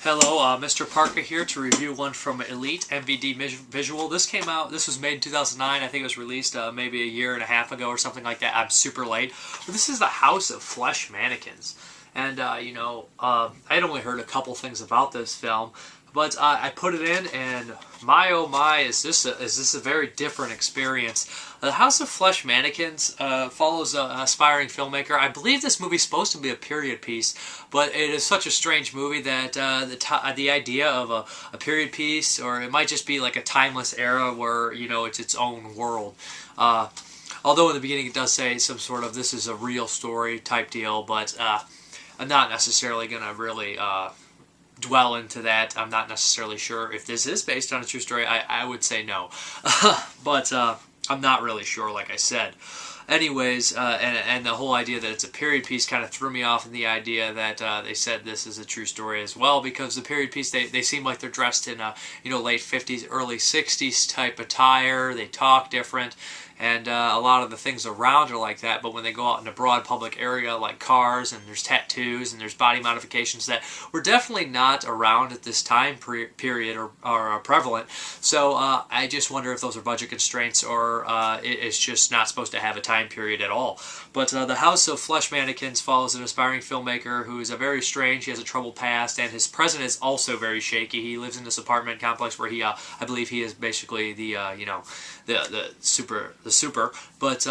Hello, Mrparka here to review one from Elite MVD Visual. This came out, this was made in 2009. I think it was released maybe a year and a half ago or something like that. I'm super late. But this is the House of Flesh Mannequins. And, I had only heard a couple things about this film. But I put it in, and my oh my, is this a very different experience. The House of Flesh Mannequins follows an aspiring filmmaker. I believe this movie's supposed to be a period piece, but it is such a strange movie that the idea of a period piece, or it might just be like a timeless era where, it's its own world. Although in the beginning it does say some sort of this is a real story type deal, but I'm not necessarily going to really dwell into that. I'm not necessarily sure if this is based on a true story. I would say no. But I'm not really sure, like I said. Anyways, and the whole idea that it's a period piece kind of threw me off in the idea that they said this is a true story as well, because the period piece, they seem like they're dressed in late 50s, early 60s type attire. They talk different. And a lot of the things around are like that, but when they go out in a broad public area like cars, and there's tattoos, and there's body modifications that were definitely not around at this time period or are prevalent. So I just wonder if those are budget constraints, or it's just not supposed to have a time period at all. But the House of Flesh Mannequins follows an aspiring filmmaker who is very strange. He has a troubled past, and his present is also very shaky. He lives in this apartment complex where I believe he is basically the super, but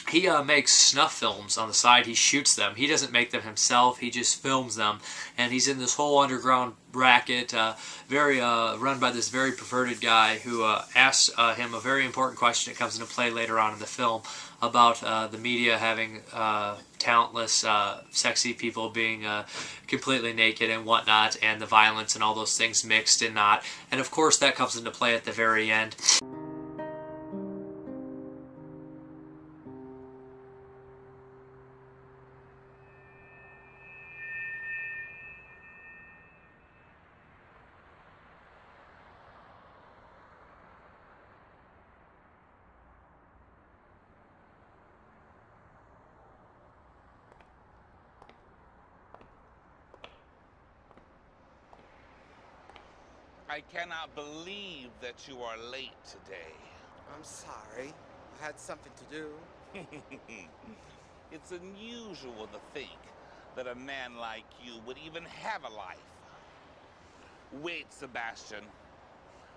he makes snuff films on the side. He shoots them. He doesn't make them himself. He just films them, and he's in this whole underground racket, run by this very perverted guy who asks him a very important question that comes into play later on in the film about the media having talentless, sexy people being completely naked and whatnot, and the violence and all those things mixed and not. And of course that comes into play at the very end. I cannot believe that you are late today. I'm sorry. I had something to do. It's unusual to think that a man like you would even have a life. Wait, Sebastian.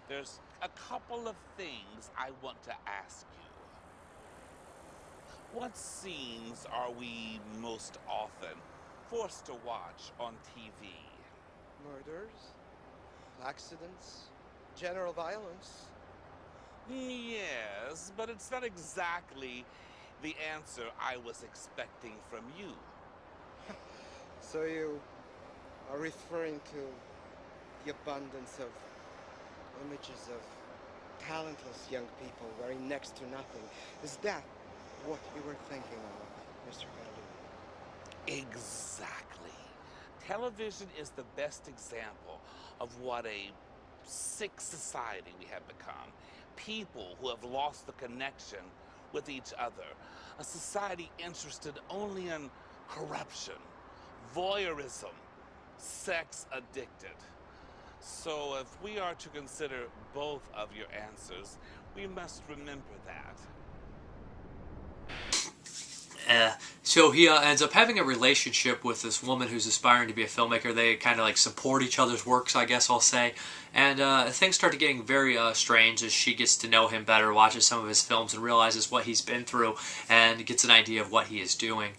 There's a couple of things I want to ask you. What scenes are we most often forced to watch on TV? Murders? Accidents? General violence? Yes, but it's not exactly the answer I was expecting from you. So you are referring to the abundance of images of talentless young people wearing next to nothing. Is that what you were thinking of, Mr. Kennedy? Exactly. Television is the best example of what a sick society we have become. People who have lost the connection with each other. A society interested only in corruption, voyeurism, sex addicted. So if we are to consider both of your answers, we must remember that. So he ends up having a relationship with this woman who's aspiring to be a filmmaker. They kind of like support each other's works, I guess I'll say. And things start getting very strange as she gets to know him better, watches some of his films, and realizes what he's been through, and gets an idea of what he is doing.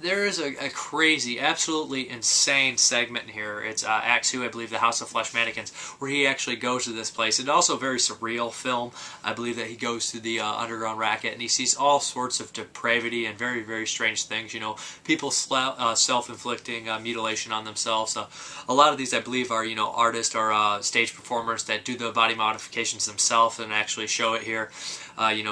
There is a crazy, absolutely insane segment in here. It's Act 2, I believe, The House of Flesh Mannequins, where he actually goes to this place. It's also a very surreal film. I believe that he goes to the underground racket, and he sees all sorts of depravity and very, very strange things. People self-inflicting mutilation on themselves. A lot of these, I believe, are, artists or stage performers that do the body modifications themselves and actually show it here.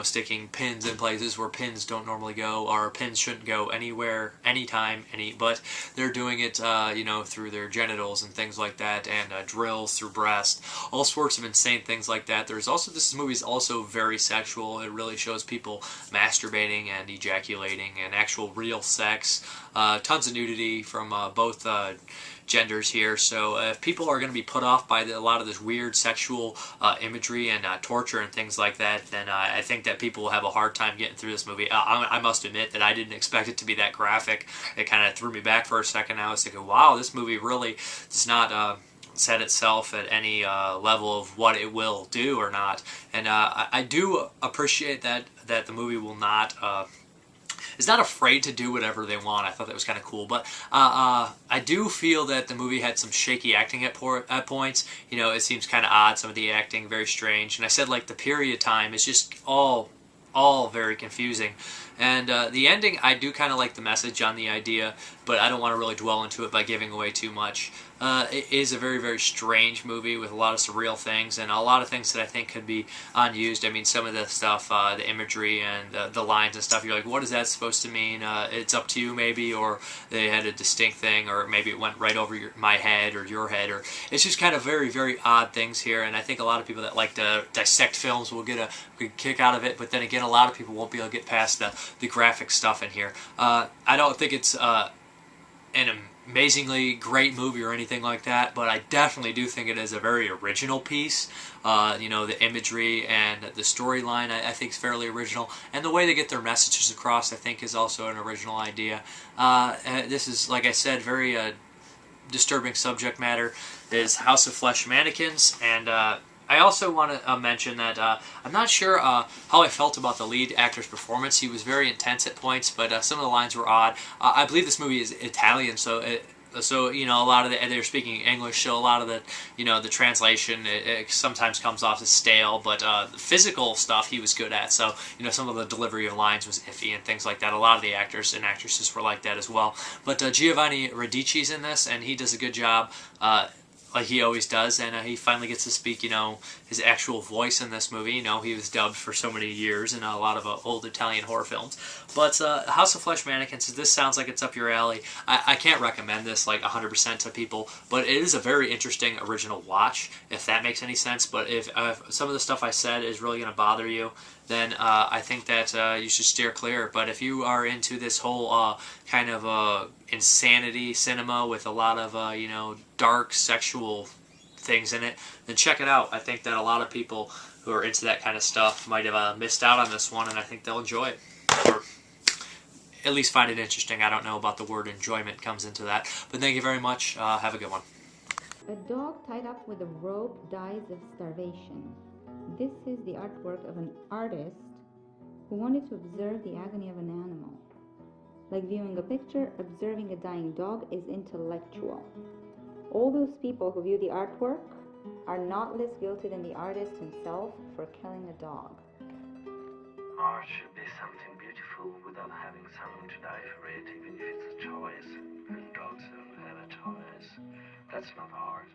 Sticking pins in places where pins don't normally go, or pins shouldn't go anywhere, anytime, but they're doing it, through their genitals and things like that, and drills through breast, all sorts of insane things like that. This movie is also very sexual. It really shows people masturbating and ejaculating and actual real sex. Tons of nudity from both genders here. So if people are going to be put off by a lot of this weird sexual imagery and torture and things like that, then I think that people will have a hard time getting through this movie. I must admit that I didn't expect it to be that graphic. It kind of threw me back for a second. I was thinking, wow, this movie really does not set itself at any level of what it will do or not. And I do appreciate that the movie will not is not afraid to do whatever they want. I thought that was kind of cool. But I do feel that the movie had some shaky acting at points. You know, it seems kind of odd, some of the acting, very strange. And I said, like, the period time is just all very confusing. And the ending, I do kind of like the message on the idea, but I don't want to really dwell into it by giving away too much. It is a very, very strange movie with a lot of surreal things and a lot of things that I think could be unused. I mean, some of the stuff, the imagery and the lines and stuff, you're like, what is that supposed to mean? It's up to you, maybe, or they had a distinct thing, or maybe it went right over my head or your head, or it's just kind of very, very odd things here. And I think a lot of people that like to dissect films will get a good kick out of it, but then again, a lot of people won't be able to get past the graphic stuff in here. I don't think it's an amazingly great movie or anything like that, but I definitely do think it is a very original piece. You know, the imagery and the storyline I think is fairly original, and the way they get their messages across I think is also an original idea. This is, like I said, very disturbing subject matter. Is House of Flesh Mannequins, and I also want to mention that I'm not sure how I felt about the lead actor's performance. He was very intense at points, but some of the lines were odd. I believe this movie is Italian, so you know, a lot of they're speaking English, so a lot of the translation it sometimes comes off as stale. But the physical stuff he was good at. So you know, some of the delivery of lines was iffy and things like that. A lot of the actors and actresses were like that as well. But Giovanni Radici's in this, and he does a good job. Like he always does, and he finally gets to speak, you know, his actual voice in this movie. You know, he was dubbed for so many years in a lot of old Italian horror films. But House of Flesh Mannequins, this sounds like it's up your alley. I can't recommend this like 100% to people, but it is a very interesting original watch, if that makes any sense. But if some of the stuff I said is really going to bother you, then I think that you should steer clear. But if you are into this whole kind of insanity cinema with a lot of you know, dark sexual things in it, then check it out. I think that a lot of people who are into that kind of stuff might have missed out on this one, and I think they'll enjoy it, or at least find it interesting. I don't know about the word enjoyment comes into that, but thank you very much. Have a good one. A dog tied up with a rope dies of starvation. This is the artwork of an artist who wanted to observe the agony of an animal. Like viewing a picture, observing a dying dog is intellectual. All those people who view the artwork are not less guilty than the artist himself for killing a dog. Art should be something beautiful without having someone to die for it, even if it's a choice. And dogs don't have a choice. That's not art.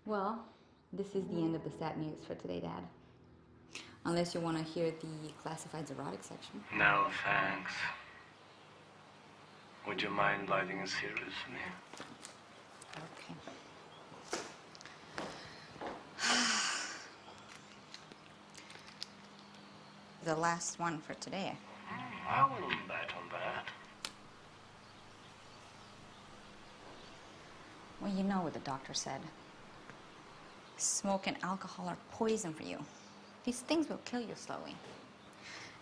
Well, this is the end of the sad news for today, Dad. Unless you want to hear the classifieds erotic section. No, thanks. Would you mind lighting a cigarette for me? Okay. The last one for today. I wouldn't bet on that. Well, you know what the doctor said. Smoke and alcohol are poison for you. These things will kill you slowly.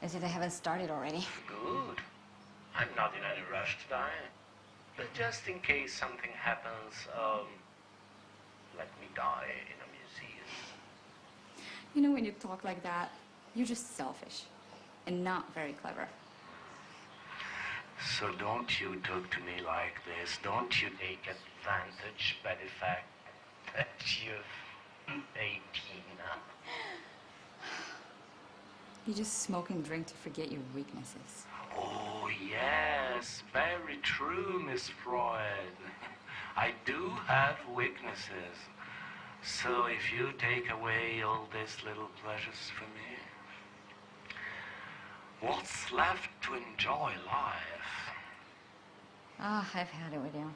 As if they haven't started already. Good. I'm not in any rush to die. But just in case something happens, let me die in a museum. You know, when you talk like that, you're just selfish and not very clever. So don't you talk to me like this. Don't you take advantage by the fact that you're 18. You just smoke and drink to forget your weaknesses. Oh, yes. Very true, Miss Freud. I do have weaknesses. So if you take away all these little pleasures from me, what's left to enjoy life? Ah, I've had it with you.